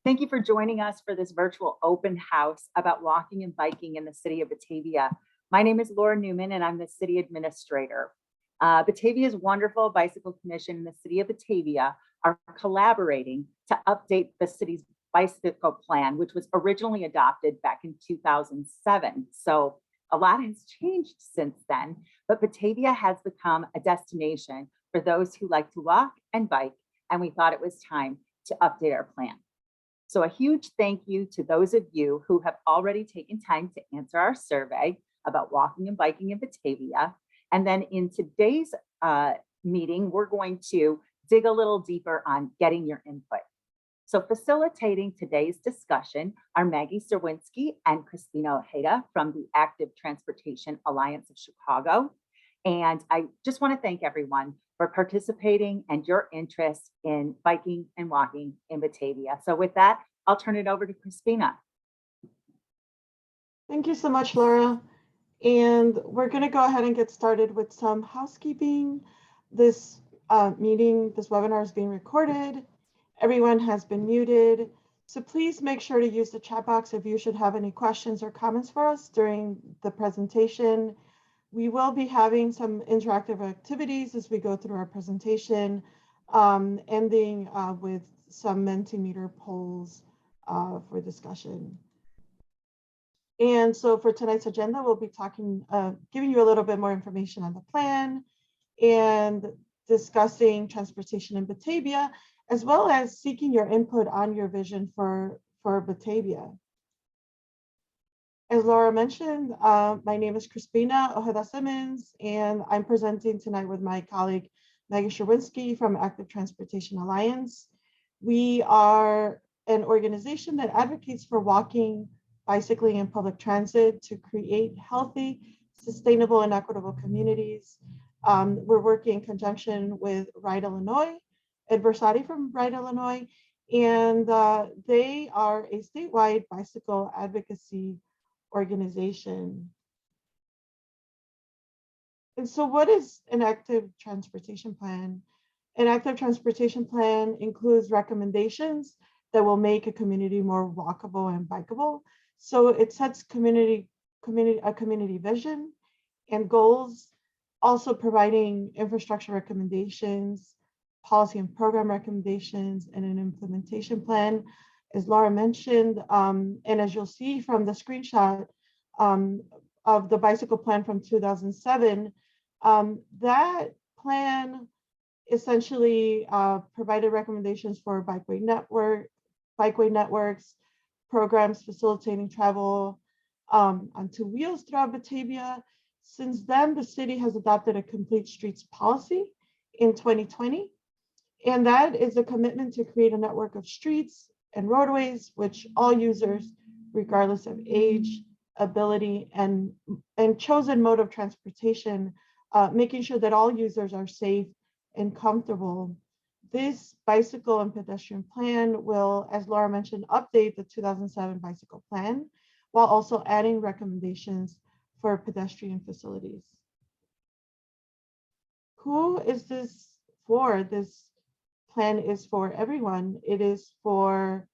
Thank you for joining us for this virtual open house about walking and biking in the city of Batavia. My name is Laura Newman and I'm the city administrator. Batavia's wonderful bicycle commission and the city of Batavia are collaborating to update the city's bicycle plan, which was originally adopted back in 2007. So a lot has changed since then, but Batavia has become a destination for those who like to walk and bike, and we thought it was time to update our plan. So a huge thank you to those of you who have already taken time to answer our survey about walking and biking in Batavia. And then in today's meeting, we're going to dig a little deeper on getting your input. So facilitating today's discussion are Maggie Serwinski and Christina Ojeda from the Active Transportation Alliance of Chicago. And I just want to thank everyone for participating and your interest in biking and walking in Batavia. So with that, I'll turn it over to Christina. Thank you so much, Laura. And we're going to go ahead and get started with some housekeeping. This webinar is being recorded. Everyone has been muted. So please make sure to use the chat box if you should have any questions or comments for us during the presentation. We will be having some interactive activities as we go through our presentation, ending with some Mentimeter polls for discussion. And so for tonight's agenda, we'll be talking, giving you a little bit more information on the plan and discussing transportation in Batavia, as well as seeking your input on your vision for Batavia. As Laura mentioned, my name is Crispina Ojeda Simmons, and I'm presenting tonight with my colleague, Maggie Sherwinski from Active Transportation Alliance. We are an organization that advocates for walking, bicycling, and public transit to create healthy, sustainable, and equitable communities. We're working in conjunction with Ride Illinois, Ed Versati from Ride Illinois, and they are a statewide bicycle advocacy organization. And so what is an active transportation plan? An active transportation plan includes recommendations that will make a community more walkable and bikeable. So it sets a community vision and goals, also providing infrastructure recommendations, policy and program recommendations, and an implementation plan. As Laura mentioned, and as you'll see from the screenshot of the bicycle plan from 2007, that plan essentially provided recommendations for bikeway networks, programs facilitating travel on two wheels throughout Batavia. Since then, the city has adopted a complete streets policy in 2020, and that is a commitment to create a network of streets and roadways, which all users, regardless of age, ability, and chosen mode of transportation, making sure that all users are safe and comfortable. This bicycle and pedestrian plan will, as Laura mentioned, update the 2007 bicycle plan, while also adding recommendations for pedestrian facilities. Who is this for? This plan is for everyone. It is for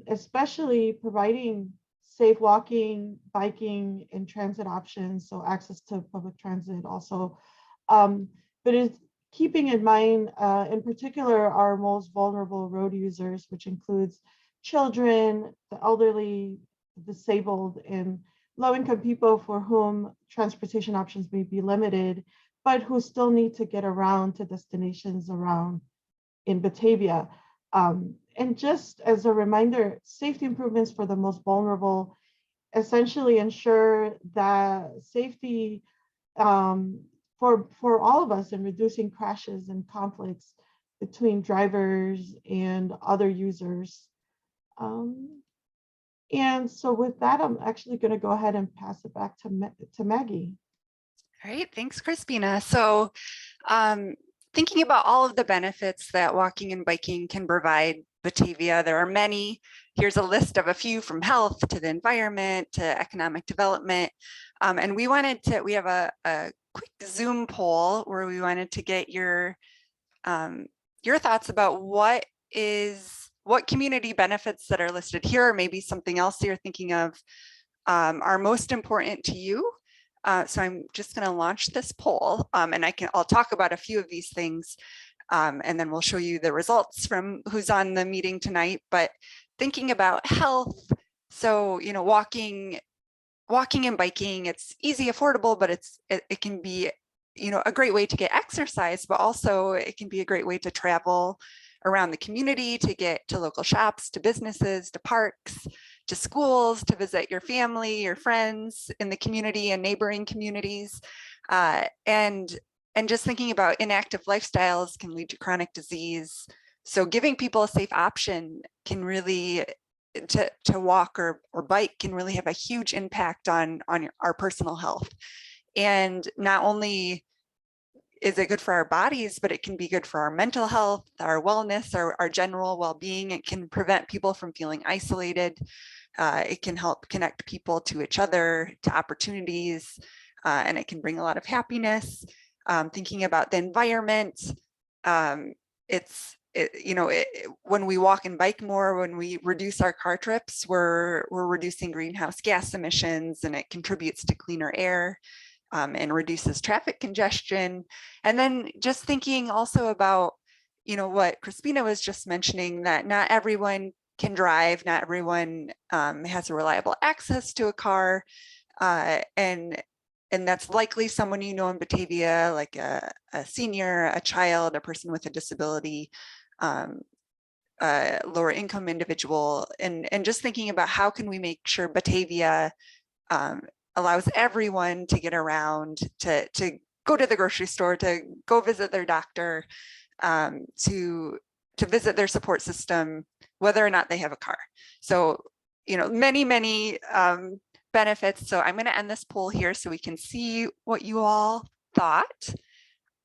especially providing safe walking, biking, and transit options, so access to public transit also. But it's keeping in mind, in particular, our most vulnerable road users, which includes children, the elderly, disabled, and low-income people for whom transportation options may be limited, but who still need to get around to destinations around in Batavia. And just as a reminder, safety improvements for the most vulnerable essentially ensure that safety for all of us in reducing crashes and conflicts between drivers and other users. And so with that, I'm actually going to go ahead and pass it back to Maggie. All right, thanks, Crispina. So thinking about all of the benefits that walking and biking can provide Batavia, there are many. Here's a list of a few, from health to the environment to economic development. And we have a quick Zoom poll where we wanted to get your thoughts about what what community benefits that are listed here, or maybe something else that you're thinking of, are most important to you. So I'm just going to launch this poll, and I'll talk about a few of these things, and then we'll show you the results from who's on the meeting tonight. But thinking about health, so walking and biking, it's easy, affordable, but it can be a great way to get exercise, but also it can be a great way to travel around the community, to get to local shops, to businesses, to parks, to schools, to visit your family, your friends in the community and neighboring communities. And just thinking about inactive lifestyles can lead to chronic disease. So giving people a safe option can really, to walk or bike, can really have a huge impact on our personal health. And not only is it good for our bodies, but it can be good for our mental health, our wellness, our general well-being. It can prevent people from feeling isolated. It can help connect people to each other, to opportunities, and it can bring a lot of happiness. Thinking about the environment, when we walk and bike more, when we reduce our car trips, we're reducing greenhouse gas emissions, and it contributes to cleaner air. And reduces traffic congestion. And then just thinking also about, what Crispina was just mentioning, that not everyone can drive, not everyone has a reliable access to a car. And that's likely someone in Batavia, like a senior, a child, a person with a disability, a lower income individual, and just thinking about how can we make sure Batavia allows everyone to get around, to go to the grocery store, to go visit their doctor, to visit their support system, whether or not they have a car. So, many benefits. So I'm going to end this poll here so we can see what you all thought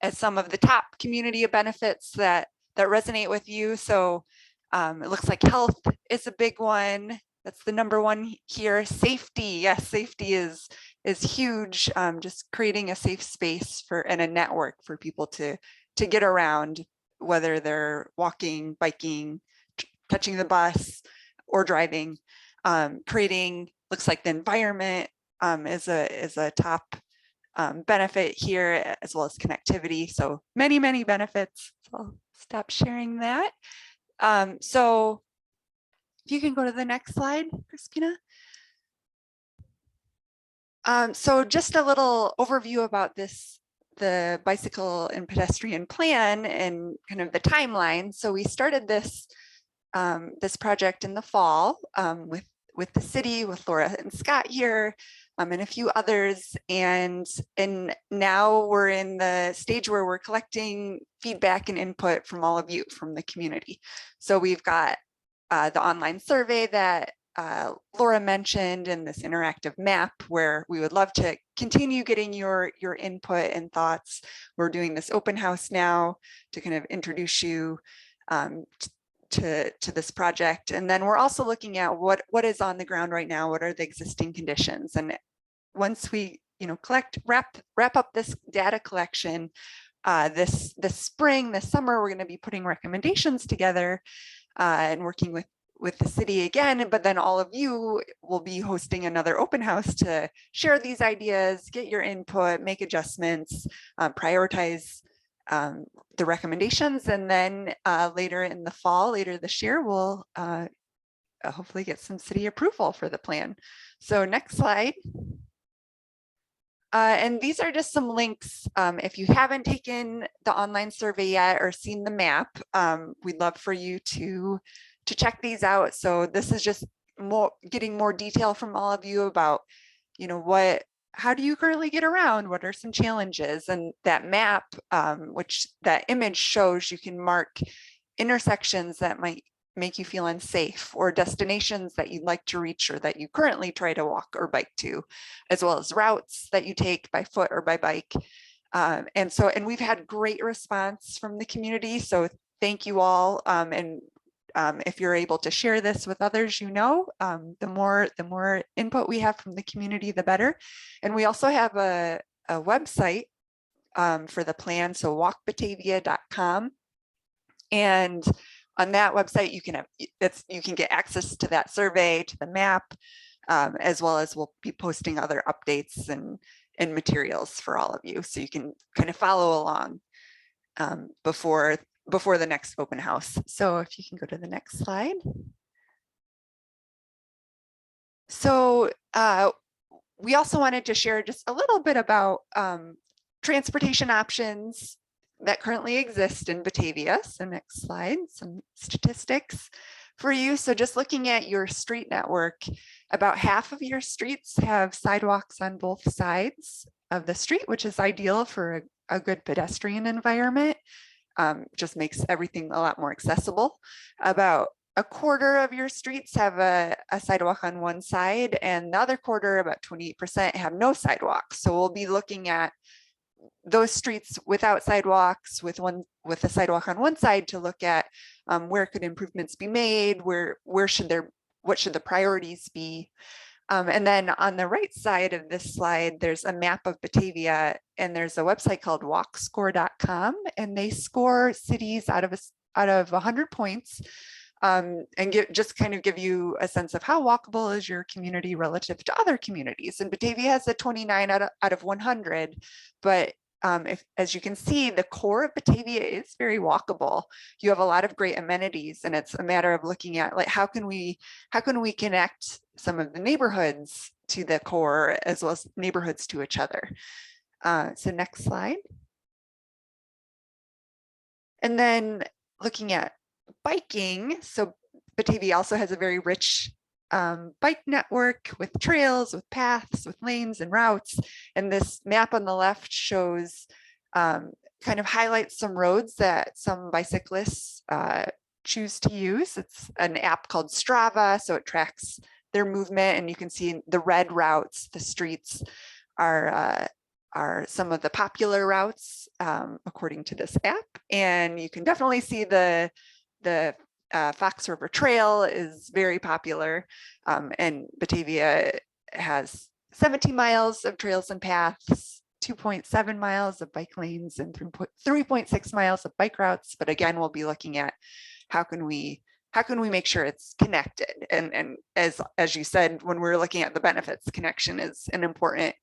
as some of the top community benefits that resonate with you. So it looks like health is a big one. That's the number one here. Safety, yes, safety is huge. Just creating a safe space and a network for people to get around, whether they're walking, biking, touching the bus, or driving. Creating, looks like the environment is a top benefit here, as well as connectivity. So many benefits. So I'll stop sharing that. So if you can go to the next slide, Crispina. So just a little overview about the Bicycle and Pedestrian Plan and kind of the timeline. So we started this project in the fall with the city, with Laura and Scott here, and a few others. And now we're in the stage where we're collecting feedback and input from all of you, from the community. So we've got the online survey that Laura mentioned, and this interactive map where we would love to continue getting your input and thoughts. We're doing this open house now to kind of introduce you to this project. And then we're also looking at what is on the ground right now, what are the existing conditions. And once we wrap up this data collection this spring, this summer, we're going to be putting recommendations together and working with the city again, but then all of you will be hosting another open house to share these ideas, get your input, make adjustments, prioritize the recommendations, and then later in the fall, later this year, we'll hopefully get some city approval for the plan. So next slide. And these are just some links. If you haven't taken the online survey yet or seen the map, we'd love for you to check these out. So this is just getting more detail from all of you about, how do you currently get around? What are some challenges? And that map, which that image shows, you can mark intersections that might make you feel unsafe, or destinations that you'd like to reach or that you currently try to walk or bike to, as well as routes that you take by foot or by bike. And we've had great response from the community. So thank you all. If you're able to share this with others, the more input we have from the community, the better. And we also have a website for the plan, so walkbatavia.com. And on that website, you can get access to that survey, to the map, as well as we'll be posting other updates and materials for all of you. So you can kind of follow along before the next open house. So if you can go to the next slide. So we also wanted to share just a little bit about transportation options that currently exist in Batavia. So next slide, some statistics for you. So just looking at your street network, about half of your streets have sidewalks on both sides of the street, which is ideal for a good pedestrian environment. Just makes everything a lot more accessible. About a quarter of your streets have a sidewalk on one side, and the other quarter, about 28%, have no sidewalks. So we'll be looking at those streets without sidewalks, with a sidewalk on one side, to look at where could improvements be made, what should the priorities be. And then on the right side of this slide, there's a map of Batavia, and there's a website called walkscore.com, and they score cities out of 100 points. And just kind of give you a sense of how walkable is your community relative to other communities. And Batavia has a 29 out of 100, but as you can see, the core of Batavia is very walkable. You have a lot of great amenities, and it's a matter of looking at, like, how can we connect some of the neighborhoods to the core as well as neighborhoods to each other. So next slide. And then looking at biking, so Batavia also has a very rich bike network with trails, with paths, with lanes and routes. And this map on the left shows, kind of highlights some roads that some bicyclists choose to use. It's an app called Strava, so it tracks their movement, and you can see the red routes, the streets are some of the popular routes according to this app. And you can definitely see the Fox River Trail is very popular, and Batavia has 17 miles of trails and paths, 2.7 miles of bike lanes, and 3.6 miles of bike routes. But again, we'll be looking at how can we make sure it's connected. And as you said, when we're looking at the benefits, connection is an important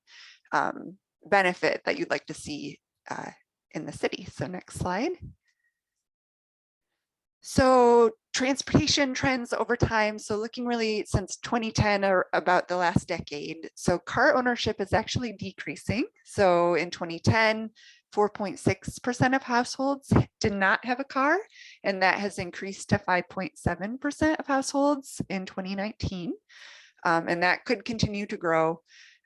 benefit that you'd like to see in the city. So next slide. So transportation trends over time. So looking really since 2010 or about the last decade. So car ownership is actually decreasing. So in 2010, 4.6% of households did not have a car, and that has increased to 5.7% of households in 2019. And that could continue to grow.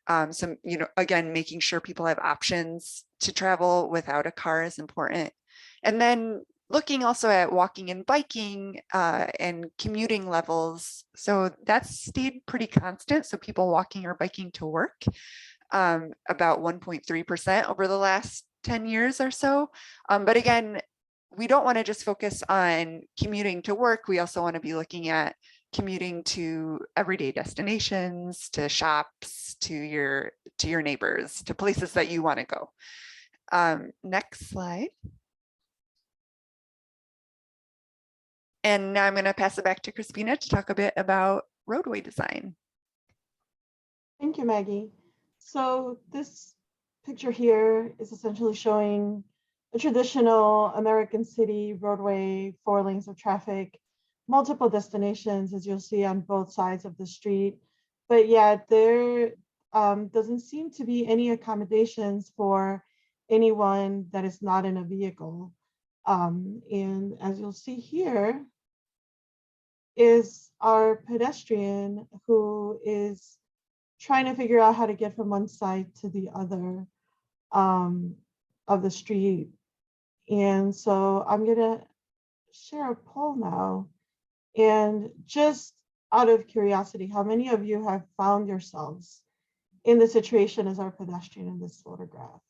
Some, again, making sure people have options to travel without a car is important. And then looking also at walking and biking and commuting levels. So that's stayed pretty constant. So people walking or biking to work, about 1.3% over the last 10 years or so. But again, we don't want to just focus on commuting to work. We also want to be looking at commuting to everyday destinations, to shops, to your neighbors, to places that you want to go. Next slide. And now I'm going to pass it back to Crispina to talk a bit about roadway design. Thank you, Maggie. So this picture here is essentially showing a traditional American city roadway, 4 lanes of traffic, multiple destinations, as you'll see on both sides of the street. But yet there doesn't seem to be any accommodations for anyone that is not in a vehicle. And as you'll see here is our pedestrian who is trying to figure out how to get from one side to the other of the street. And so I'm gonna share a poll now. And just out of curiosity, how many of you have found yourselves in the situation as our pedestrian in this photograph?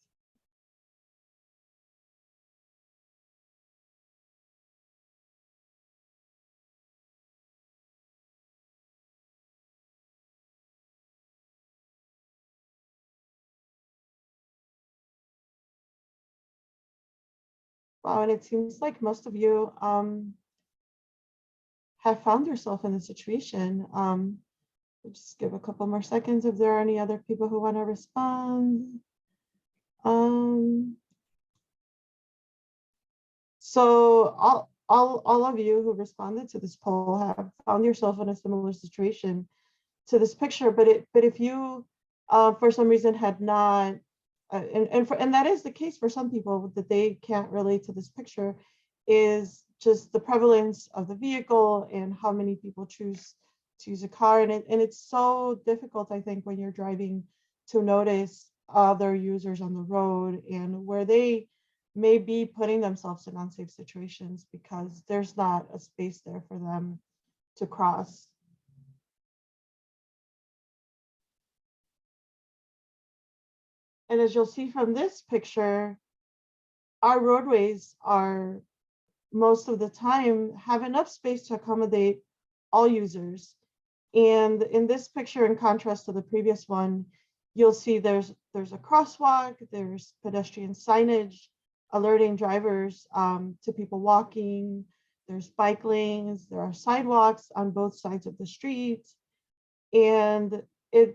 Wow, and it seems like most of you have found yourself in a situation. We'll just give a couple more seconds if there are any other people who want to respond. So all of you who responded to this poll have found yourself in a similar situation to this picture, but if you for some reason had not, and that is the case for some people, that they can't relate to this picture, is just the prevalence of the vehicle and how many people choose to use a car, and it's so difficult, I think, when you're driving to notice other users on the road and where they may be putting themselves in unsafe situations because there's not a space there for them to cross. And as you'll see from this picture, our roadways are most of the time have enough space to accommodate all users. And in this picture, in contrast to the previous one, you'll see there's a crosswalk, there's pedestrian signage alerting drivers to people walking, there's bike lanes, there are sidewalks on both sides of the street, and a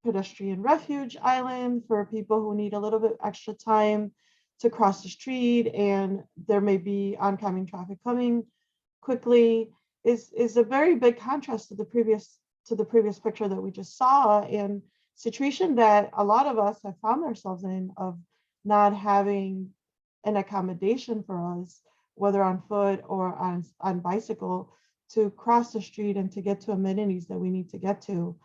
pedestrian refuge island for people who need a little bit extra time to cross the street, and there may be oncoming traffic coming quickly, is a very big contrast to the previous picture that we just saw, and situation that a lot of us have found ourselves in, of not having an accommodation for us, whether on foot or on bicycle, to cross the street and to get to amenities that we need to get to.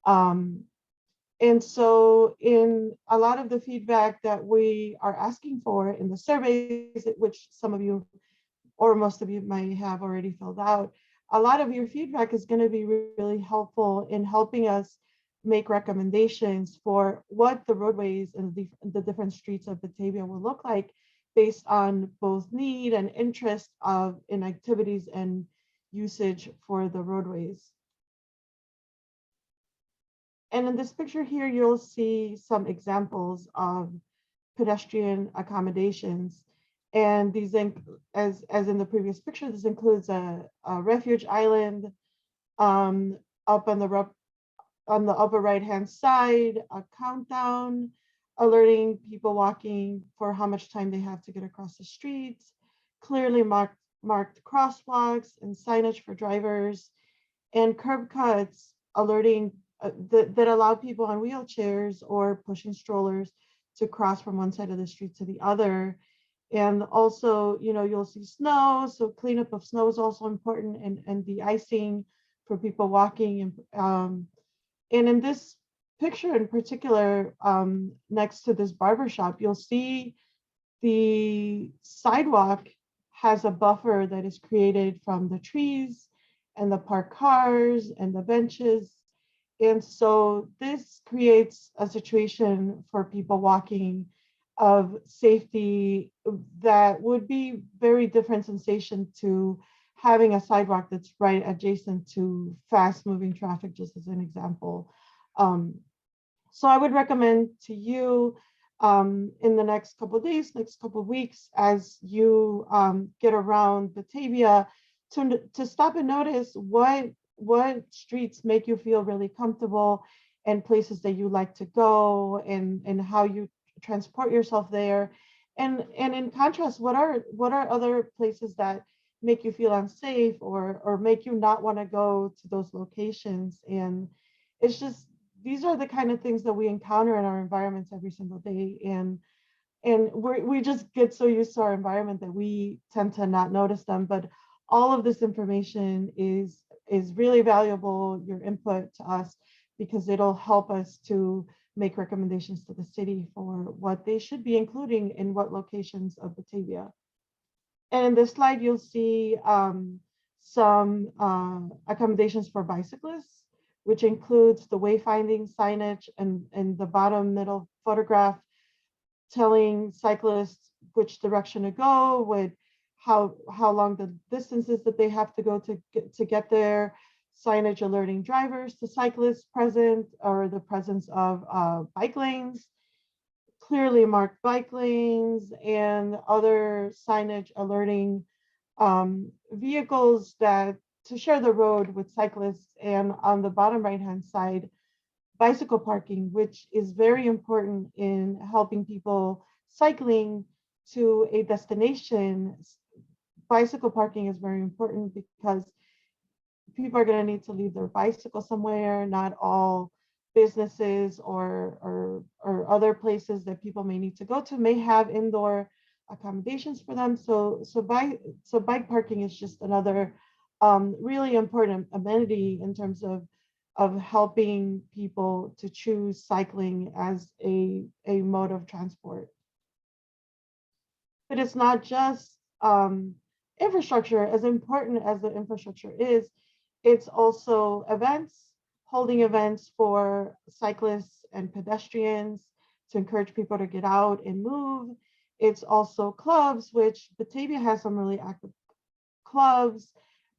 And so in a lot of the feedback that we are asking for in the surveys, which some of you or most of you might have already filled out, a lot of your feedback is going to be really helpful in helping us make recommendations for what the roadways and the different streets of Batavia will look like based on both need and interest in activities and usage for the roadways. And in this picture here, you'll see some examples of pedestrian accommodations. And these, as in the previous picture, this includes a refuge island up on the upper right-hand side, a countdown alerting people walking for how much time they have to get across the streets, clearly marked crosswalks and signage for drivers, and curb cuts alerting that allow people on wheelchairs or pushing strollers to cross from one side of the street to the other. And also, you'll see snow, so cleanup of snow is also important, and de-icing for people walking. And in this picture in particular, next to this barber shop, you'll see the sidewalk has a buffer that is created from the trees and the parked cars and the benches. And so this creates a situation for people walking of safety that would be very different sensation to having a sidewalk that's right adjacent to fast moving traffic, just as an example. So I would recommend to you in the next couple of days, next couple of weeks, as you get around Batavia, to stop and notice what streets make you feel really comfortable, and places that you like to go, and how you transport yourself there. And in contrast, what are other places that make you feel unsafe or make you not want to go to those locations? And it's just, these are the kind of things that we encounter in our environments every single day. And we just get so used to our environment that we tend to not notice them. But all of this information is really valuable, your input to us, because it'll help us to make recommendations to the city for what they should be including in what locations of Batavia. And in this slide, you'll see some accommodations for bicyclists, which includes the wayfinding signage and the bottom middle photograph telling cyclists which direction to go, with how long the distances that they have to go to get there, signage alerting drivers to cyclists present or the presence of bike lanes, clearly marked bike lanes, and other signage alerting vehicles that to share the road with cyclists, and on the bottom right hand side, bicycle parking, which is very important in helping people cycling to a destination. Bicycle parking is very important because people are going to need to leave their bicycle somewhere. Not all businesses or other places that people may need to go to may have indoor accommodations for them. So bike parking is just another really important amenity in terms of helping people to choose cycling as a mode of transport. But it's not just infrastructure. As important as the infrastructure is, it's also events, holding events for cyclists and pedestrians to encourage people to get out and move. It's also clubs, which Batavia has some really active clubs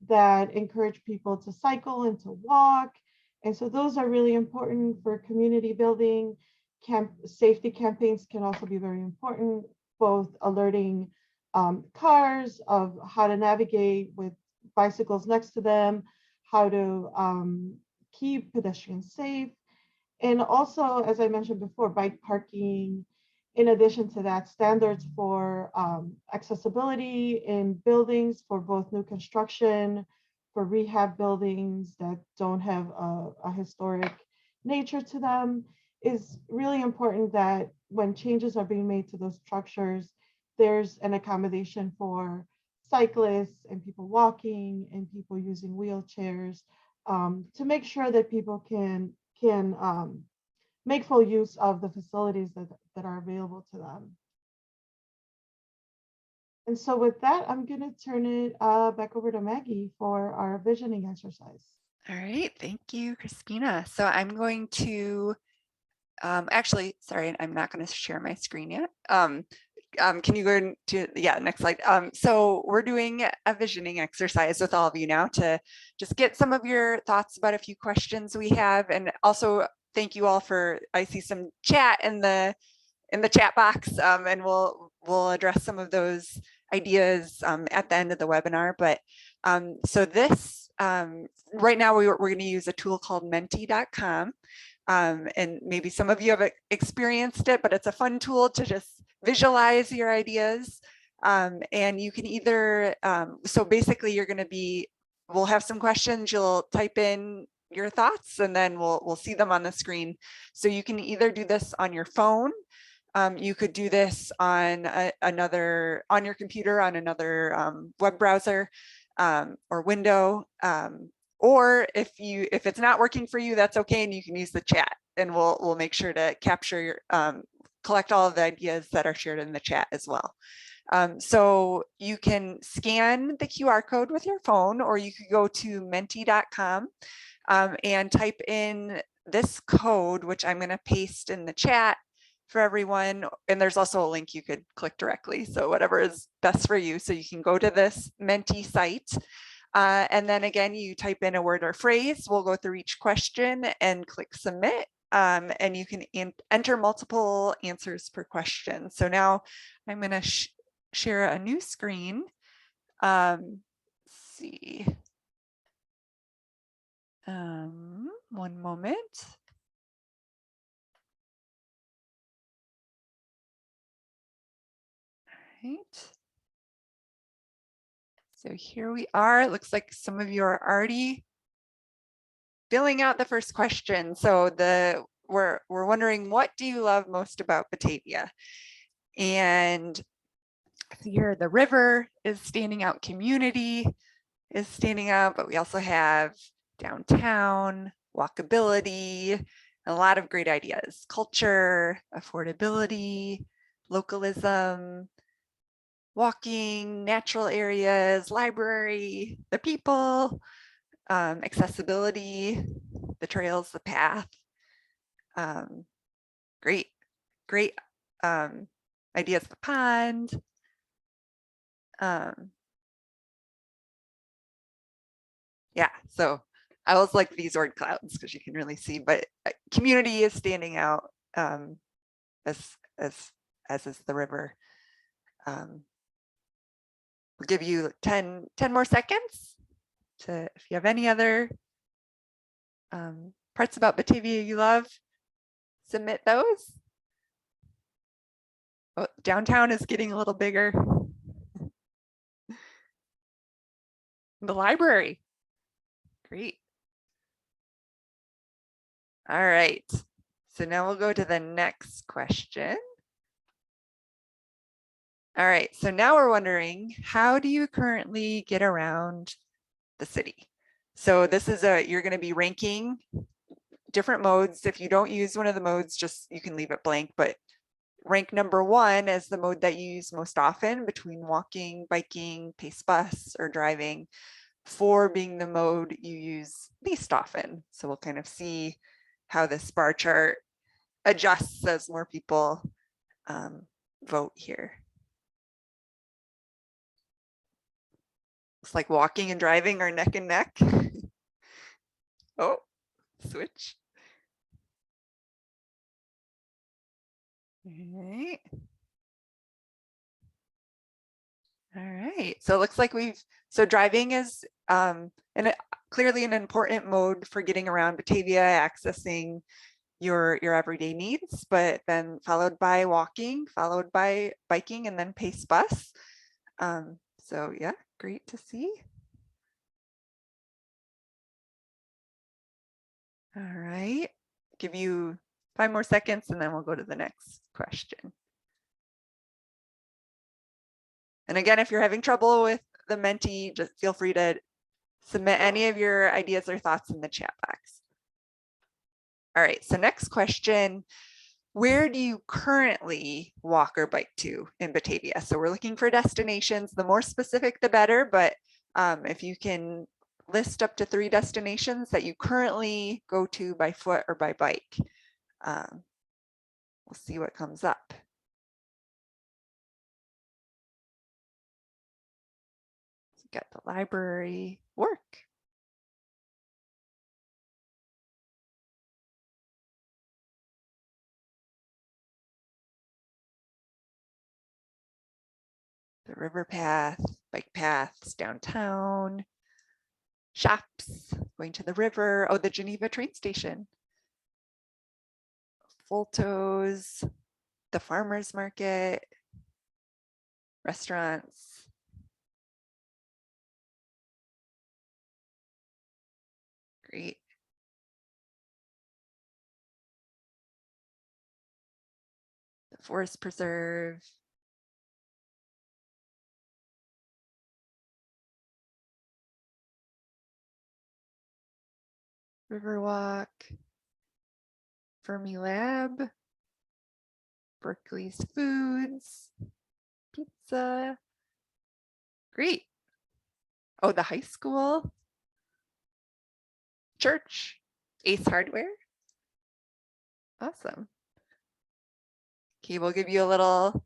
that encourage people to cycle and to walk. And so those are really important for community building. Safety campaigns can also be very important, both alerting cars of how to navigate with bicycles next to them, how to keep pedestrians safe. And also, as I mentioned before, bike parking. In addition to that, standards for accessibility in buildings for both new construction, for rehab buildings that don't have a historic nature to them, is really important that when changes are being made to those structures, there's an accommodation for cyclists and people walking and people using wheelchairs to make sure that people can make full use of the facilities that are available to them. And so with that, I'm going to turn it back over to Maggie for our visioning exercise. All right, thank you, Crispina. So I'm going to, actually, sorry, I'm not going to share my screen yet. Can you go to, yeah, next slide. So we're doing a visioning exercise with all of you now to just get some of your thoughts about a few questions we have. And also thank you all for, I see some chat in the chat box, and we'll address some of those ideas at the end of the webinar. But so this, right now we're going to use a tool called menti.com. And maybe some of you have experienced it, but it's a fun tool to just visualize your ideas. And you can either, so basically you're going to be, we'll have some questions, you'll type in your thoughts and then we'll see them on the screen. So you can either do this on your phone, you could do this on on your computer, on another web browser or window. Or if it's not working for you, that's okay, and you can use the chat, and we'll make sure to capture your collect all of the ideas that are shared in the chat as well. So you can scan the QR code with your phone, or you could go to menti.com and type in this code, which I'm going to paste in the chat for everyone. And there's also a link you could click directly. So whatever is best for you. So you can go to this Menti site. And then again, you type in a word or phrase. We'll go through each question and click submit. And you can enter multiple answers per question. So now I'm going to share a new screen. Let's see. One moment. All right. So here we are. It looks like some of you are already filling out the first question. So we're wondering, what do you love most about Batavia? And here the river is standing out, community is standing out, but we also have downtown, walkability, a lot of great ideas, culture, affordability, localism, walking, natural areas, library, the people, accessibility, the trails, the path. Great ideas, the pond. Yeah, so I always like these word clouds because you can really see, but community is standing out as is the river. We'll give you 10 more seconds to, if you have any other parts about Batavia you love, submit those. Oh, downtown is getting a little bigger. The library. Great. All right. So now we'll go to the next question. All right. So now we're wondering, how do you currently get around the city? So this is you're going to be ranking different modes. If you don't use one of the modes, just you can leave it blank, but rank number 1 as the mode that you use most often between walking, biking, pace bus, or driving. 4 being the mode you use least often. So we'll kind of see how this bar chart adjusts as more people vote here. Looks like walking and driving are neck and neck. Oh, switch. All right. All right. So it looks like so driving is clearly an important mode for getting around Batavia, accessing your everyday needs, but then followed by walking, followed by biking, and then pace bus. So yeah, great to see. All right, give you 5 more seconds and then we'll go to the next question. And again, if you're having trouble with the Menti, just feel free to submit any of your ideas or thoughts in the chat box. All right, so next question. Where do you currently walk or bike to in Batavia? So we're looking for destinations. The more specific, the better. But if you can list up to 3 destinations that you currently go to by foot or by bike, we'll see what comes up. So got the library, work. The river path, bike paths downtown, shops, going to the river. Oh, the Geneva train station. Fultos, the farmer's market, restaurants. Great. The forest preserve. Riverwalk, Fermi Lab, Berkeley's Foods, pizza. Great. Oh, the high school, church, Ace Hardware. Awesome. Okay, we'll give you a little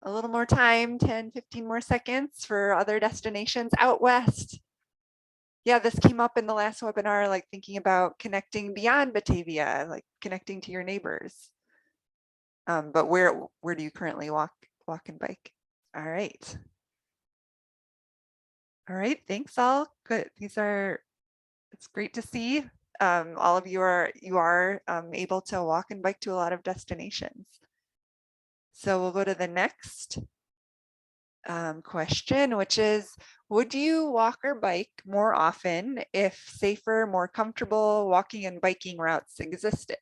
more time, 10, 15 more seconds for other destinations out west. Yeah, this came up in the last webinar, like thinking about connecting beyond Batavia, like connecting to your neighbors. But where do you currently walk and bike? All right. All right, thanks all. Good. It's great to see. All of you are able to walk and bike to a lot of destinations. So we'll go to the next question, which is, would you walk or bike more often if safer, more comfortable walking and biking routes existed?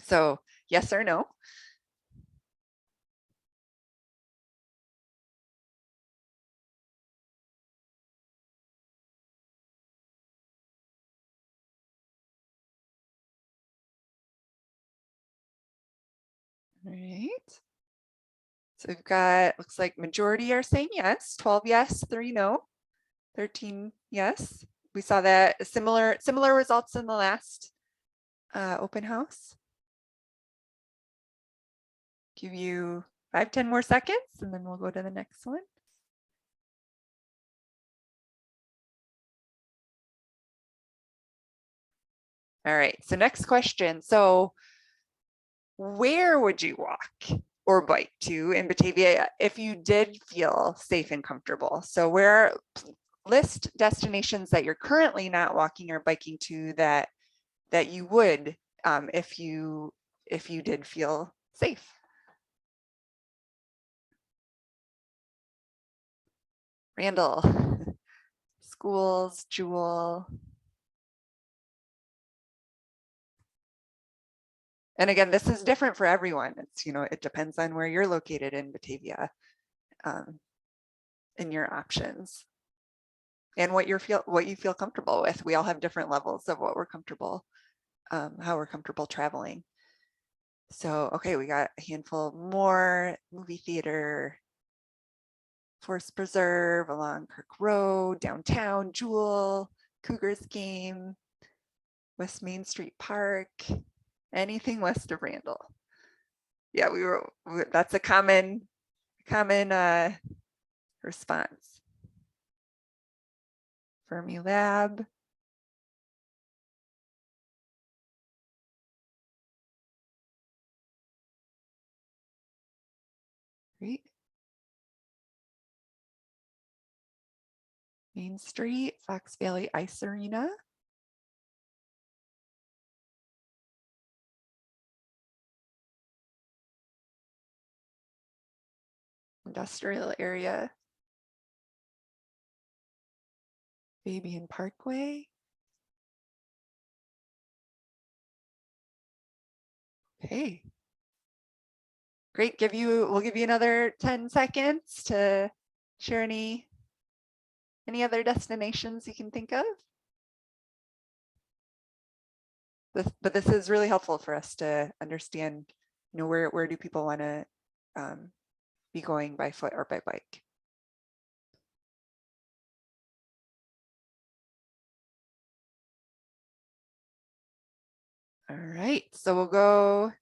So yes or no? All right. So we've got, looks like majority are saying yes, 12 yes, 3 no, 13 yes. We saw that similar results in the last open house. Give you 5, 10 more seconds and then we'll go to the next one. All right, so next question. So where would you walk or bike to in Batavia if you did feel safe and comfortable. So where list destinations that you're currently not walking or biking to that you would if you did feel safe. Randall, schools, Jewel. And again, this is different for everyone. It's, you know, it depends on where you're located in Batavia and your options and what you feel comfortable with. We all have different levels of what we're comfortable, how we're comfortable traveling. So, okay, we got a handful more. Movie theater, Forest Preserve along Kirk Road, downtown, Jewel, Cougars game, West Main Street Park, anything west of Randall. Yeah, that's a common response. Fermi Lab. Great. Main Street, Fox Valley Ice Arena. Industrial area. Fabian Parkway. Okay. Great, we'll give you another 10 seconds to share any other destinations you can think of. But this is really helpful for us to understand, you know, where do people want to be going by foot or by bike. All right, so we'll go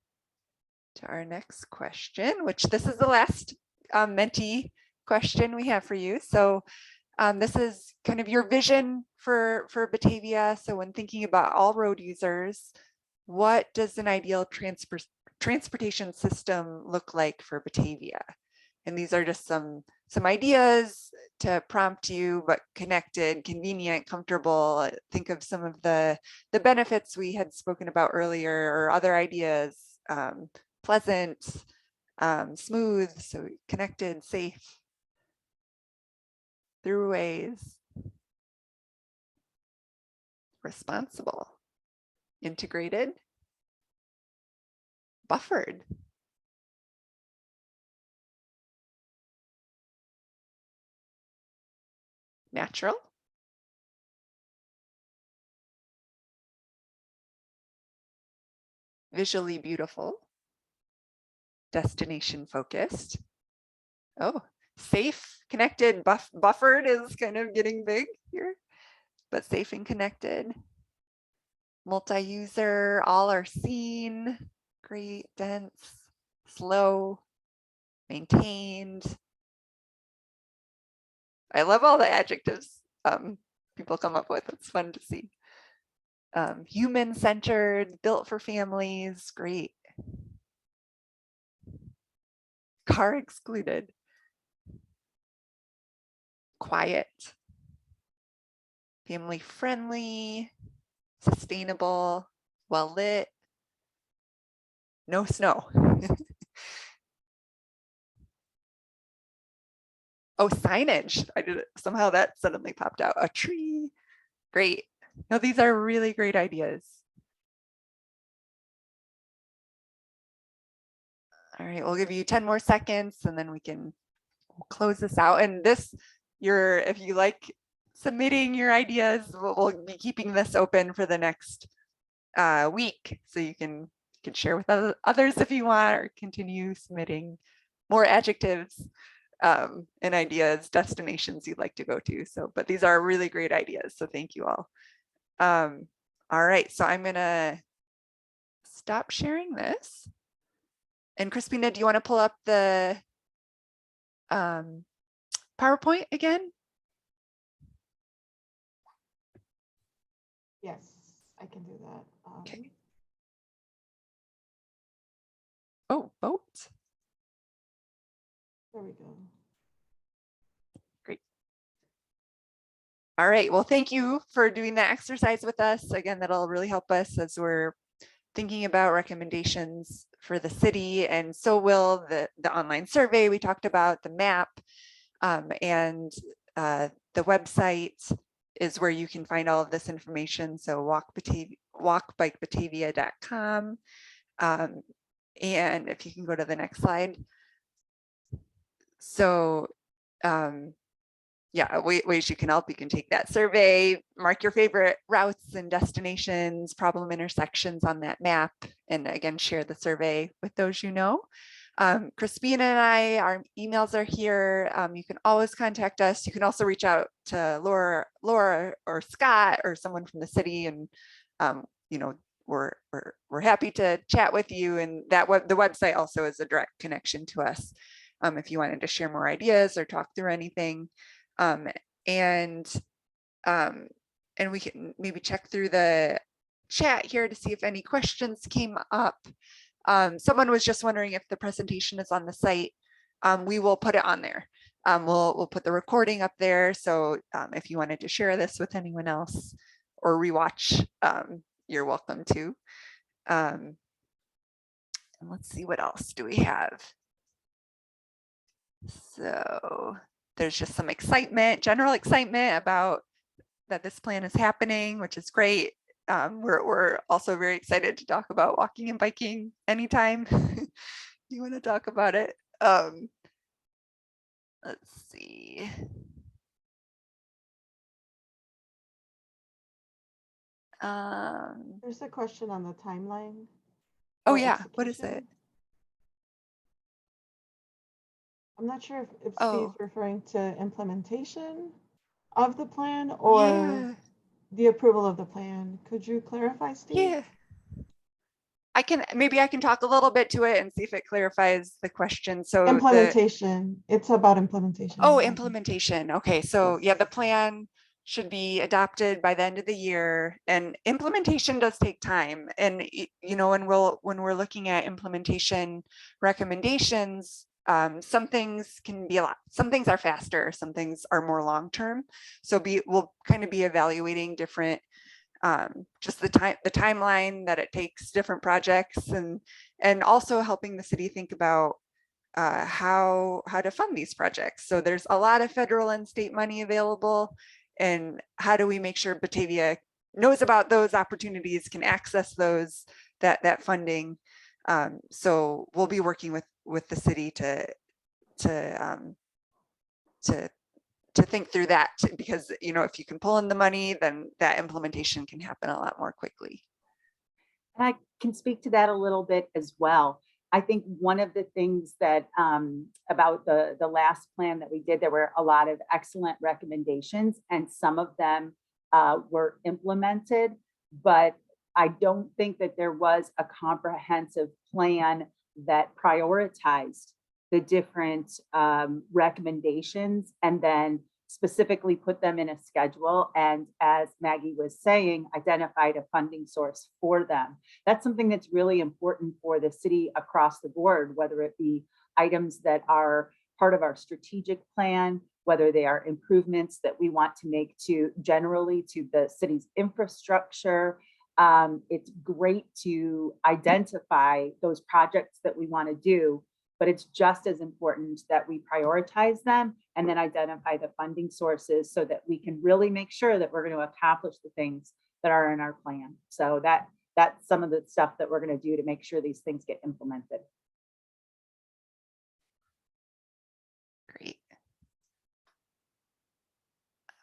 to our next question, which this is the last Menti question we have for you. So this is kind of your vision for Batavia. So when thinking about all road users, what does an ideal transportation system look like for Batavia? And these are just some ideas to prompt you, but connected, convenient, comfortable. Think of some of the benefits we had spoken about earlier, or other ideas, pleasant, smooth, so connected, safe, throughways, responsible, integrated, buffered, natural, visually beautiful, destination focused. Oh, safe, connected, buffered is kind of getting big here, but safe and connected. Multi-user, all are seen, great, dense, slow, maintained. I love all the adjectives people come up with. It's fun to see. Human-centered, built for families, great. Car excluded. Quiet. Family friendly, sustainable, well lit. No snow. Oh, signage. I did it. Somehow that suddenly popped out. A tree. Great. No, these are really great ideas. All right, we'll give you 10 more seconds and then we'll close this out. And this, if you like submitting your ideas, we'll be keeping this open for the next week. So you can share with others if you want, or continue submitting more adjectives and ideas, destinations you'd like to go to. So, but these are really great ideas. So thank you all. All right, so I'm gonna stop sharing this. And Crispina, do you want to pull up the PowerPoint again? Yes, I can do that. Okay. Oh, vote. There we go. All right, well, thank you for doing that exercise with us. Again, that'll really help us as we're thinking about recommendations for the city, and so will the online survey we talked about, the map, and the website is where you can find all of this information. So walkbikebatavia.com. And if you can go to the next slide. So yeah, ways you can help. You can take that survey, mark your favorite routes and destinations, problem intersections on that map, and again, share the survey with those you know. Crispina and I, our emails are here. You can always contact us. You can also reach out to Laura or Scott or someone from the city, and you know, we're happy to chat with you. And that the website also is a direct connection to us if you wanted to share more ideas or talk through anything. And we can maybe check through the chat here to see if any questions came up. Someone was just wondering if the presentation is on the site. We will put it on there. We'll put the recording up there. So if you wanted to share this with anyone else or rewatch, you're welcome to. And let's see, what else do we have? So there's just some excitement, general excitement about that this plan is happening, which is great. We're also very excited to talk about walking and biking anytime you want to talk about it. Let's see. There's a question on the timeline. Oh for yeah, what is it? execution. I'm not sure if Oh. Steve's referring to implementation of the plan or Yeah. the approval of the plan. Could you clarify, Steve? Yeah. Maybe I can talk a little bit to it and see if it clarifies the question. So Implementation. It's about implementation. Oh, Okay. implementation. Okay, so yeah, the plan should be adopted by the end of the year, and implementation does take time. And you know, when we're looking at implementation recommendations, some things can be some things are faster, some things are more long term. So we'll kind of be evaluating different just the timeline that it takes different projects, and also helping the city think about how to fund these projects. So there's a lot of federal and state money available, and how do we make sure Batavia knows about those opportunities, can access those, that funding. So we'll be working with the city to think through that, because you know, if you can pull in the money, then that implementation can happen a lot more quickly. And I can speak to that a little bit as well. I think one of the things that about the last plan that we did, there were a lot of excellent recommendations, and some of them were implemented, but I don't think that there was a comprehensive plan that prioritized the different recommendations and then specifically put them in a schedule, and as Maggie was saying, identified a funding source for them. That's something that's really important for the city across the board, whether it be items that are part of our strategic plan, whether they are improvements that we want to make to generally to the city's infrastructure. It's great to identify those projects that we want to do, but it's just as important that we prioritize them and then identify the funding sources so that we can really make sure that we're going to accomplish the things that are in our plan. So that's some of the stuff that we're going to do to make sure these things get implemented. Great.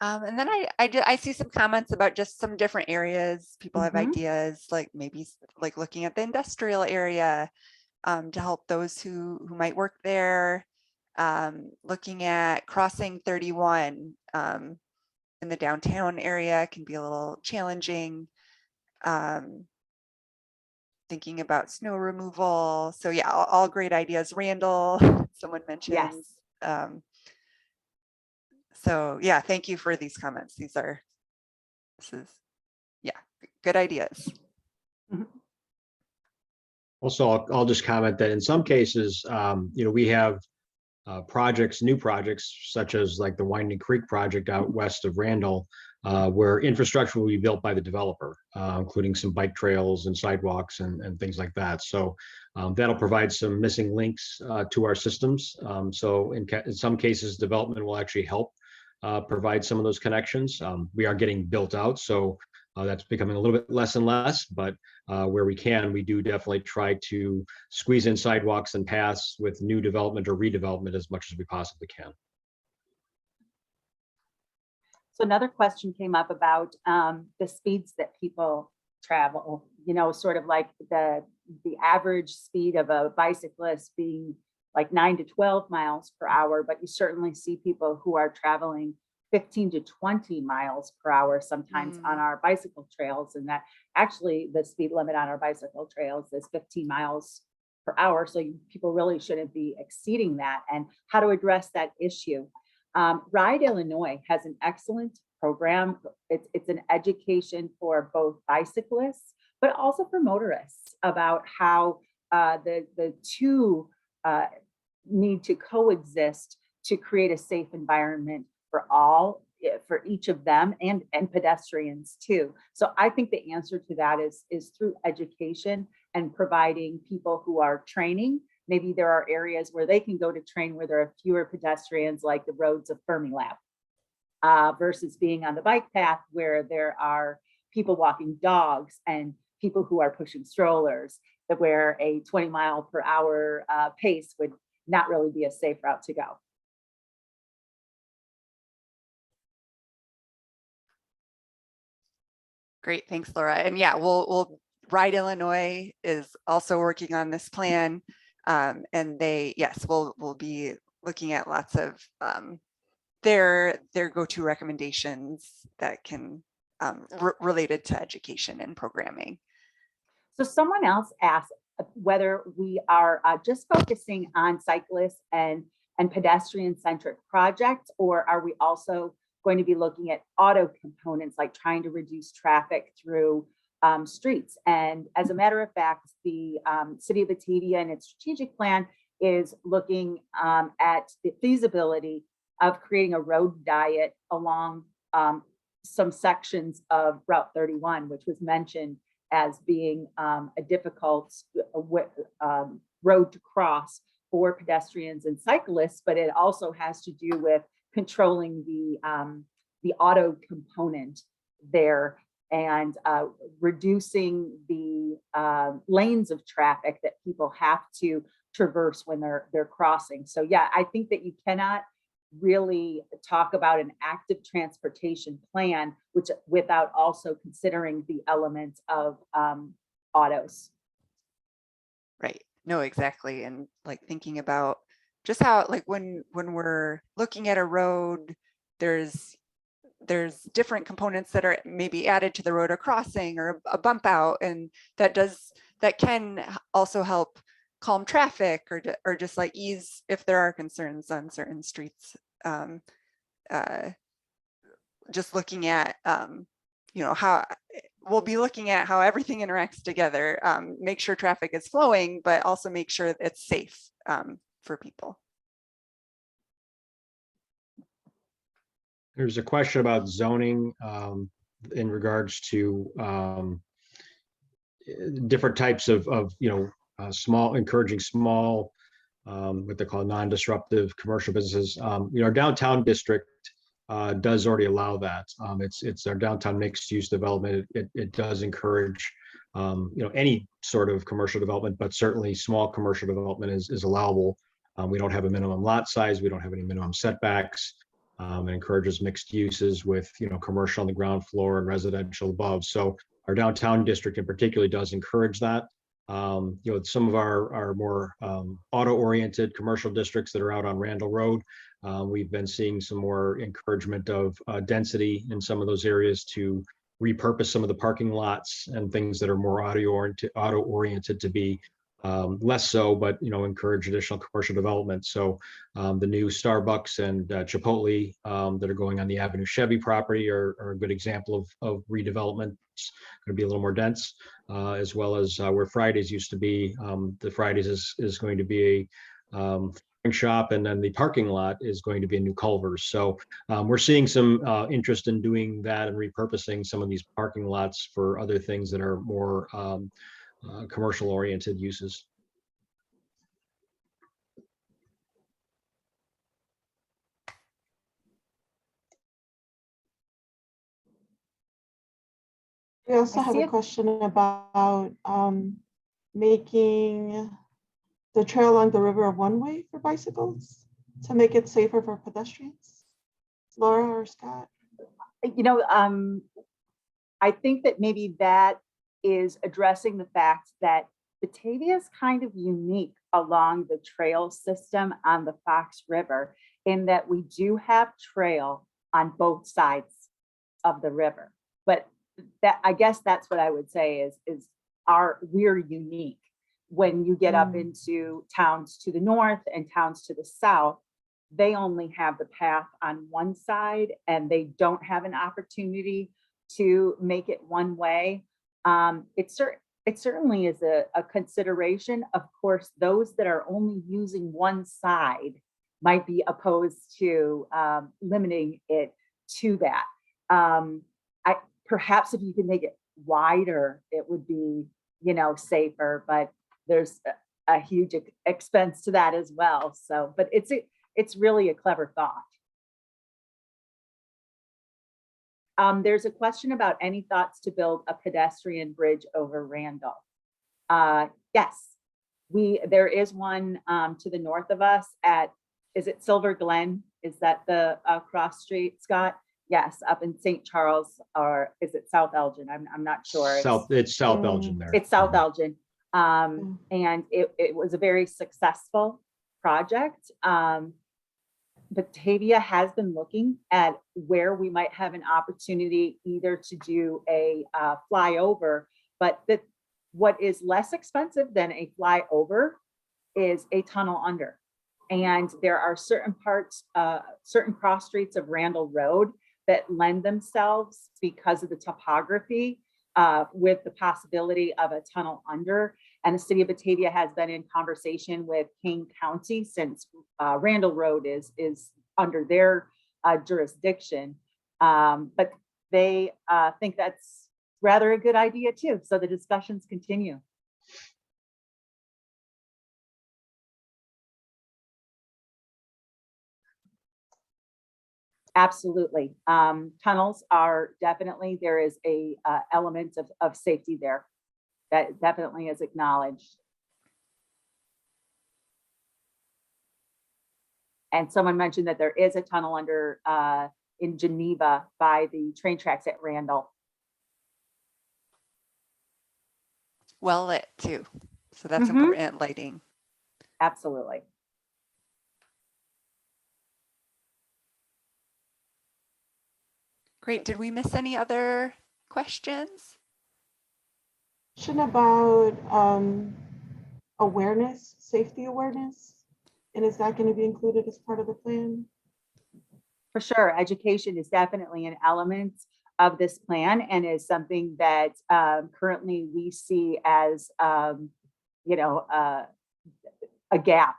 And then I see some comments about just some different areas. People have ideas, like maybe like looking at the industrial area to help those who might work there. Looking at crossing 31 in the downtown area can be a little challenging. Thinking about snow removal. So yeah, all great ideas. Randall, someone mentions. Yes. So yeah, thank you for these comments. This is yeah, good ideas. Also, I'll just comment that in some cases, you know, we have projects, new projects, such as like the Winding Creek project out west of Randall, where infrastructure will be built by the developer, including some bike trails and sidewalks and things like that. So that'll provide some missing links to our systems. So in some cases, development will actually help provide some of those connections. We are getting built out, so that's becoming a little bit less and less, but where we can, we do definitely try to squeeze in sidewalks and paths with new development or redevelopment as much as we possibly can. So another question came up about the speeds that people travel, you know, sort of like the average speed of a bicyclist being like 9 to 12 miles per hour, but you certainly see people who are traveling 15 to 20 miles per hour sometimes on our bicycle trails. And that actually the speed limit on our bicycle trails is 15 miles per hour. So people really shouldn't be exceeding that. And how to address that issue. Ride Illinois has an excellent program. It's an education for both bicyclists, but also for motorists about how the two need to coexist to create a safe environment for all, for each of them and pedestrians too. So I think the answer to that is through education and providing people who are training. Maybe there are areas where they can go to train where there are fewer pedestrians, like the roads of Fermilab, versus being on the bike path where there are people walking dogs and people who are pushing strollers, that where a 20 mile per hour pace would not really be a safe route to go. Great, thanks, Laura. And yeah, we'll Ride Illinois is also working on this plan, and we'll be looking at lots of their go-to recommendations that can related to education and programming. So someone else asked whether we are just focusing on cyclists and pedestrian-centric projects, or are we also going to be looking at auto components, like trying to reduce traffic through streets. And as a matter of fact, the City of Batavia and its strategic plan is looking at the feasibility of creating a road diet along some sections of Route 31, which was mentioned as being a difficult road to cross for pedestrians and cyclists, but it also has to do with controlling the auto component there and reducing the lanes of traffic that people have to traverse when they're crossing. So yeah, I think that you cannot really talk about an active transportation plan without also considering the elements of autos. Right. No, exactly. And like thinking about just how, like when we're looking at a road, there's different components that are maybe added to the road or crossing or a bump out, and that can also help calm traffic or just like ease if there are concerns on certain streets. Just looking at how we'll be looking at how everything interacts together, make sure traffic is flowing, but also make sure it's safe for people. There's a question about zoning in regards to different types of encouraging small, what they call non-disruptive commercial businesses. Our downtown district does already allow that. It's our downtown mixed-use development. It does encourage any sort of commercial development, but certainly small commercial development is allowable. We don't have a minimum lot size. We don't have any minimum setbacks. It encourages mixed uses with commercial on the ground floor and residential above. So our downtown district in particular does encourage that. Some of our more auto-oriented commercial districts that are out on Randall Road, we've been seeing some more encouragement of density in some of those areas to repurpose some of the parking lots and things that are more auto-oriented to be less so, but encourage additional commercial development. So the new Starbucks and Chipotle that are going on the Avenue Chevy property are a good example of redevelopment. It's going to be a little more dense, as well as where Fridays used to be. The Fridays is going to be shop, and then the parking lot is going to be a new Culver's. So we're seeing some interest in doing that and repurposing some of these parking lots for other things that are more commercial oriented uses. We also I have see a it. question about making the trail along the river a one-way for bicycles to make it safer for pedestrians. Laura or Scott? You know, I think that maybe that is addressing the fact that Batavia is kind of unique along the trail system on the Fox River in that we do have trail on both sides of the river. But that, I guess that's what I would say is we're unique. When you get up into towns to the north and towns to the south, they only have the path on one side and they don't have an opportunity to make it one way. It certainly is a consideration. Of course, those that are only using one side might be opposed to limiting it to that. Perhaps if you could make it wider, it would be, you know, safer, but there's a huge expense to that as well. So, but it's really a clever thought. There's a question about any thoughts to build a pedestrian bridge over Randall. Yes, there is one to the north of us at, is it Silver Glen? Is that the cross street, Scott? Yes, up in St. Charles, or is it South Elgin? I'm not sure. It's South Elgin there. It's South Elgin. And it was a very successful project. Batavia has been looking at where we might have an opportunity either to do a flyover, but what is less expensive than a flyover is a tunnel under. And there are certain parts, certain cross streets of Randall Road that lend themselves because of the topography with the possibility of a tunnel under. And the city of Batavia has been in conversation with Kane County since Randall Road is under their jurisdiction. But they think that's rather a good idea too. So the discussions continue. Absolutely. Tunnels are definitely, there is a element of safety there that definitely is acknowledged. And someone mentioned that there is a tunnel under in Geneva by the train tracks at Randall. Well lit too. So that's important lighting. Absolutely. Great. Did we miss any other questions? Question about awareness, safety awareness, and is that going to be included as part of the plan? For sure, education is definitely an element of this plan and is something that currently we see as, you know, a gap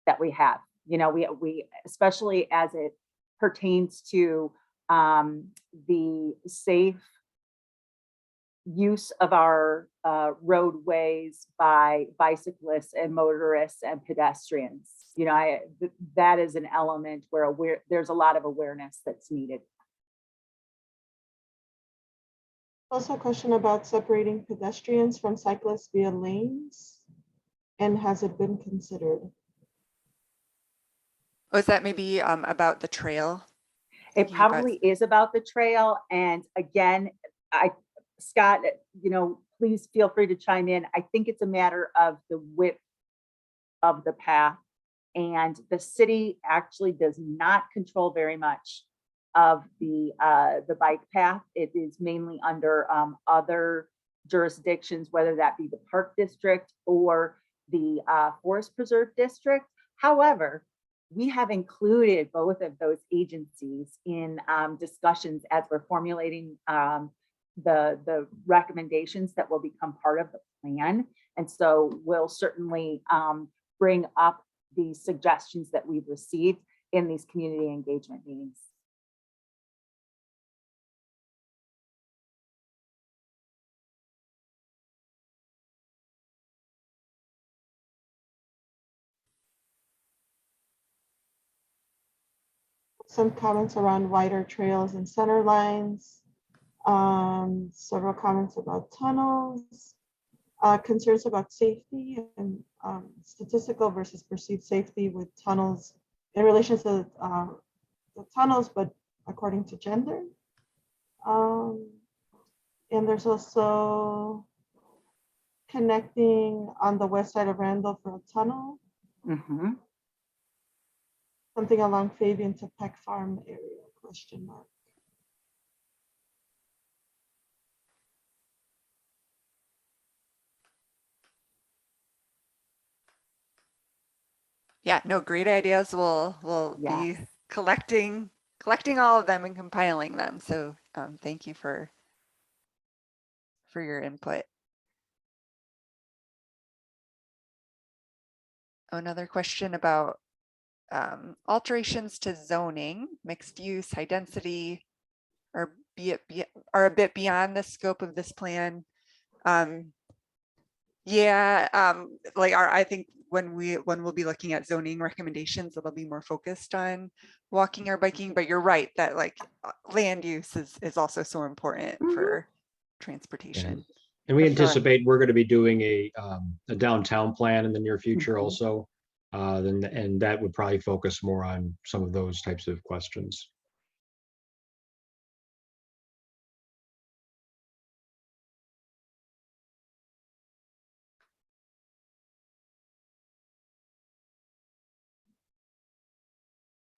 that we have. You know, we especially as it pertains to the safe use of our roadways by bicyclists and motorists and pedestrians. You know, that is an element where there's a lot of awareness that's needed. Also a question about separating pedestrians from cyclists via lanes, and has it been considered? Was that maybe about the trail? It probably is about the trail. And again, Scott, you know, please feel free to chime in. I think it's a matter of the width of the path. And the city actually does not control very much of the bike path. It is mainly under other jurisdictions, whether that be the Park District or the Forest Preserve District. However, we have included both of those agencies in discussions as we're formulating the recommendations that will become part of the plan. And so we'll certainly bring up the suggestions that we've received in these community engagement meetings. Some comments around wider trails and center lines. Several comments about tunnels. Concerns about safety and statistical versus perceived safety with tunnels in relation to the tunnels, but according to gender. And there's also connecting on the west side of Randall for a tunnel. Mm-hmm. Something along Fabian to Peck Farm area, question mark. Yeah, no, great ideas. We'll be Yes. collecting all of them and compiling them. So thank you for your input. Another question about alterations to zoning, mixed use, high density, or are a bit beyond the scope of this plan. I think when we'll be looking at zoning recommendations, it'll be more focused on walking or biking, but you're right that like land use is also so important for transportation. And we For sure. anticipate we're going to be doing a downtown plan in the near future Mhm. also. And that would probably focus more on some of those types of questions.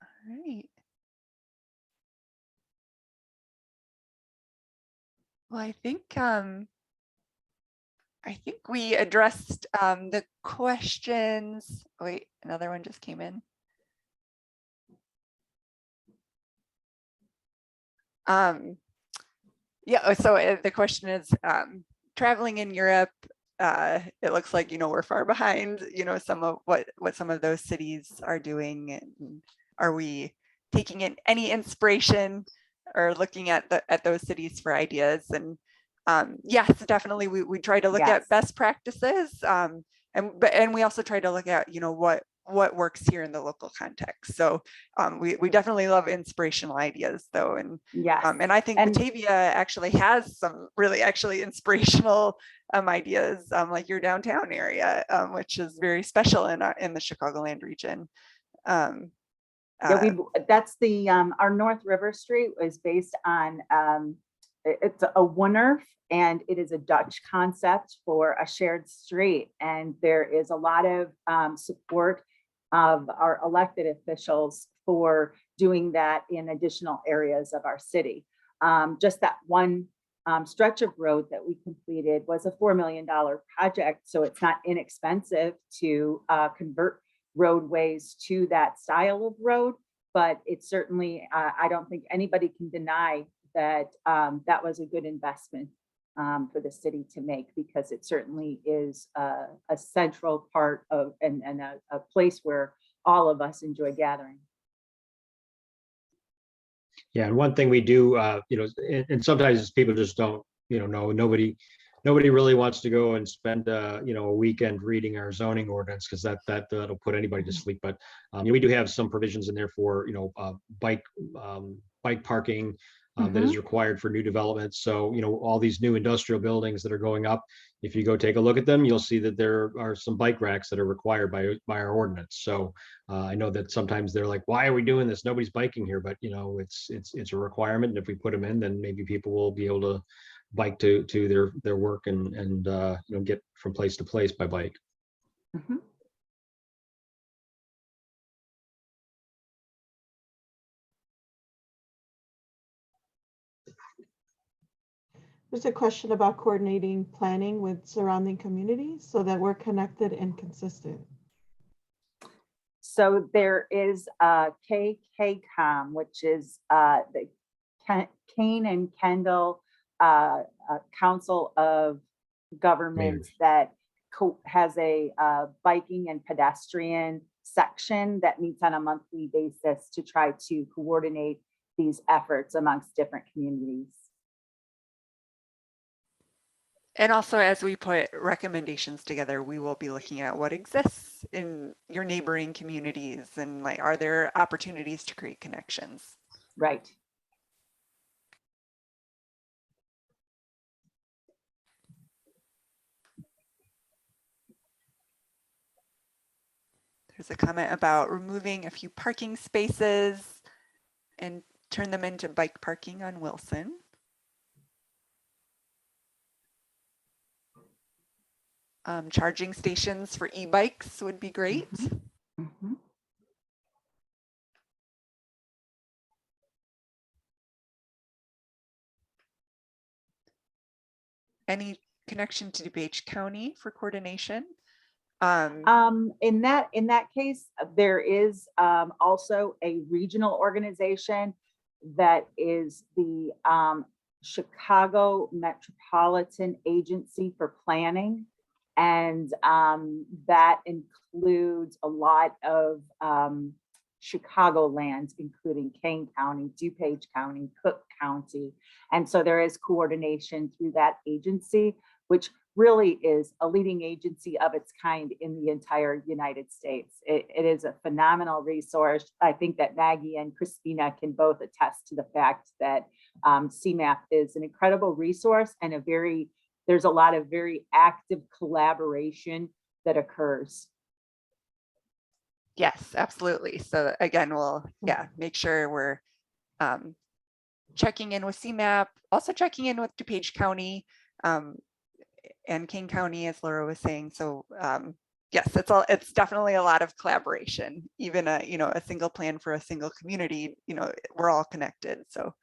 All right. Well, I think we addressed the questions. Wait, another one just came in. Yeah, so the question is, traveling in Europe, it looks like, we're far behind, some of what some of those cities are doing. And are we taking in any inspiration or looking at those cities for ideas? And yes, definitely we try to look Yes. at best practices, and we also try to look at what works here in the local context. So we definitely love inspirational ideas though, and Yes. and I think Batavia actually has some really actually inspirational ideas, like your downtown area, which is very special in the Chicagoland region. Yeah, that's the our North River Street was based on it's a Woonerf, and it is a Dutch concept for a shared street, and there is a lot of support of our elected officials for doing that in additional areas of our city. Just that one stretch of road that we completed was a $4 million project, so it's not inexpensive to convert roadways to that style of road, but it's certainly, I don't think anybody can deny that that was a good investment for the city to make, because it certainly is a central part of and a place where all of us enjoy gathering. Yeah, and one thing we do, and sometimes people just don't, know. Nobody really wants to go and spend, a weekend reading our zoning ordinance, because that'll put anybody to sleep. But we do have some provisions in there for, bike parking that is required for new developments. So, all these new industrial buildings that are going up, if you go take a look at them, you'll see that there are some bike racks that are required by our ordinance. So I know that sometimes they're like, why are we doing this? Nobody's biking here, but it's a requirement. And if we put them in, then maybe people will be able to bike to their work and get from place to place by bike. Mm-hmm. There's a question about coordinating planning with surrounding communities so that we're connected and consistent. So there is KKCOM, which is the Kane and Kendall Council of Governments that has a biking and pedestrian section that meets on a monthly basis to try to coordinate these efforts amongst different communities. And also, as we put recommendations together, we will be looking at what exists in your neighboring communities and like, are there opportunities to create connections? Right. There's a comment about removing a few parking spaces and turn them into bike parking on Wilson. Charging stations for e-bikes would be great. Mhm. Any connection to DuPage County for coordination? In that case, there is also a regional organization that is the Chicago Metropolitan Agency for Planning. And that includes a lot of Chicagoland, including Kane County, DuPage County, Cook County. And so there is coordination through that agency, which really is a leading agency of its kind in the entire United States. It is a phenomenal resource. I think that Maggie and Christina can both attest to the fact that CMAP is an incredible resource and there's a lot of very active collaboration that occurs. Yes, absolutely. So again, we'll make sure we're checking in with CMAP, also checking in with DuPage County and King County, as Laura was saying. So yes, it's definitely a lot of collaboration. Even a single plan for a single community. We're all connected. So,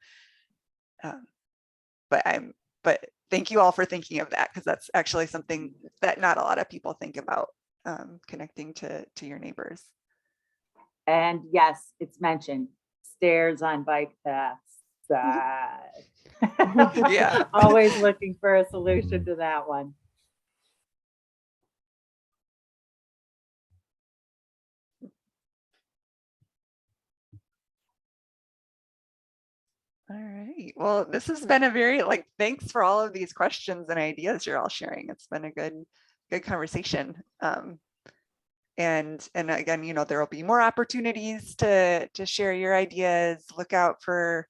but thank you all for thinking of that, because that's actually something that not a lot of people think about, connecting to your neighbors. And yes, it's mentioned stairs on bike paths. Yeah. Always looking for a solution to that one. All right. Well, this has been a very thanks for all of these questions and ideas you're all sharing. It's been a good conversation. And again, there will be more opportunities to share your ideas. Look out for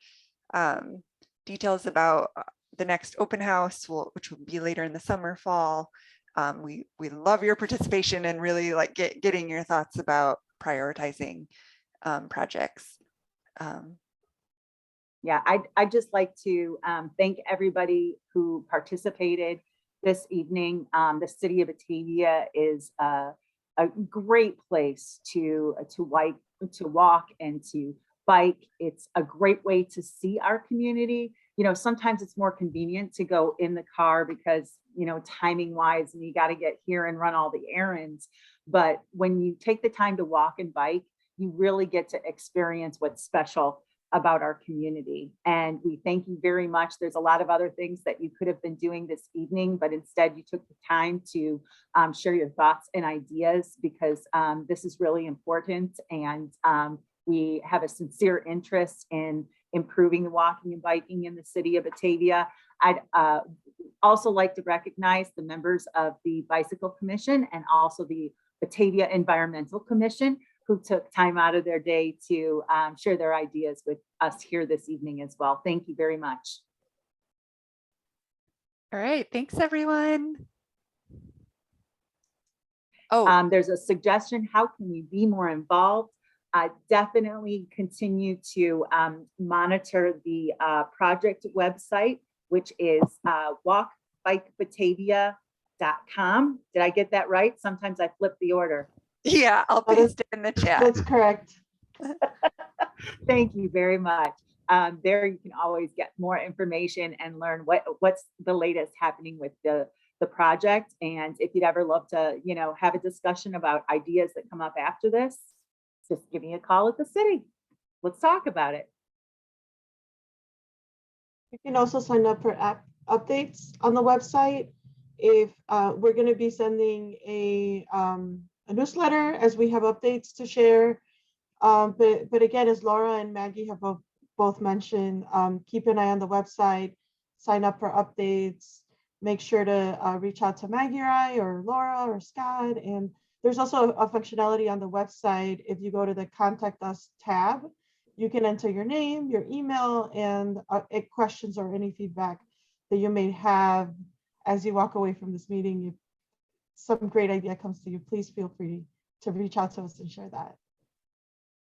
details about the next open house, which will be later in the summer, fall. We love your participation and really getting your thoughts about prioritizing projects. Yeah, I'd just like to thank everybody who participated this evening. The City of Batavia is a great place to walk and to bike. It's a great way to see our community. Sometimes it's more convenient to go in the car because, timing wise, and you got to get here and run all the errands. But when you take the time to walk and bike, you really get to experience what's special about our community. And we thank you very much. There's a lot of other things that you could have been doing this evening, but instead you took the time to share your thoughts and ideas, because this is really important. And we have a sincere interest in improving the walking and biking in the City of Batavia. I'd also like to recognize the members of the Bicycle Commission and also the Batavia Environmental Commission, who took time out of their day to share their ideas with us here this evening as well. Thank you very much. All right, thanks everyone. Oh, There's a suggestion, how can we be more involved? Definitely continue to monitor the project website, which is walkbikebatavia.com. Did I get that right? Sometimes I flip the order. yeah, I'll paste it in the chat. That's correct. Thank you very much. There you can always get more information and learn what's the latest happening with the project. And if you'd ever love to, have a discussion about ideas that come up after this, just give me a call at the city. Let's talk about it. You can also sign up for app updates on the website. If we're going to be sending a newsletter as we have updates to share. But again, as Laura and Maggie have both mentioned, keep an eye on the website, sign up for updates, make sure to reach out to Maggie or I or Laura or Scott. And there's also a functionality on the website. If you go to the Contact Us tab, you can enter your name, your email, and questions or any feedback that you may have as you walk away from this meeting. If some great idea comes to you, please feel free to reach out to us and share that.